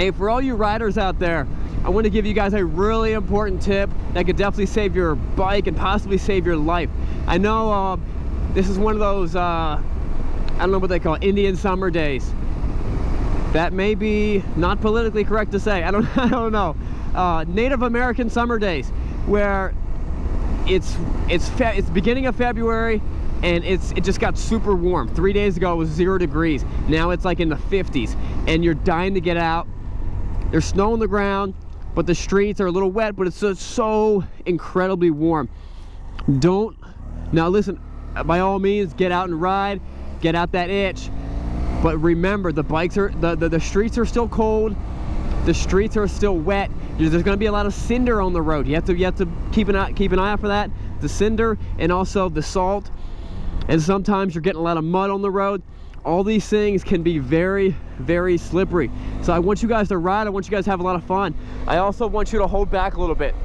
Hey, for all you riders out there, I want to give you guys a really important tip that could definitely save your bike and possibly save your life. I know this is one of those, I don't know what they call it, Indian summer days. That may be not politically correct to say. I don't know. Native American summer days, where it's beginning of February and it just got super warm. 3 days ago it was 0 degrees. Now it's like in the 50s, and you're dying to get out. There's snow on the ground, but the streets are a little wet, but it's so incredibly warm. Now listen, by all means, get out and ride, get out that itch. But remember, the streets are still cold, the streets are still wet. There's going to be a lot of cinder on the road. You have to keep an eye out for that. The cinder and also the salt. And sometimes you're getting a lot of mud on the road. All these things can be very, very slippery. So I want you guys to ride. I want you guys to have a lot of fun. I also want you to hold back a little bit.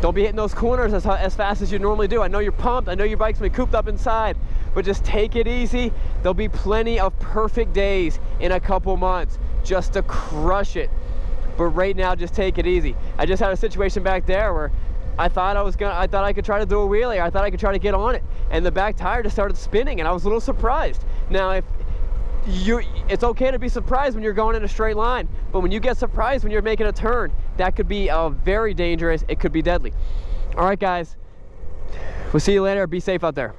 Don't be hitting those corners as fast as you normally do. I know you're pumped. I know your bike's been cooped up inside, but just take it easy. There'll be plenty of perfect days in a couple months just to crush it. But right now, just take it easy. I just had a situation back there where I thought I could try to do a wheelie. I thought I could try to get on it, and the back tire just started spinning, and I was a little surprised. Now, it's okay to be surprised when you're going in a straight line, but when you get surprised when you're making a turn, that could be very dangerous. It could be deadly. All right, guys, we'll see you later. Be safe out there.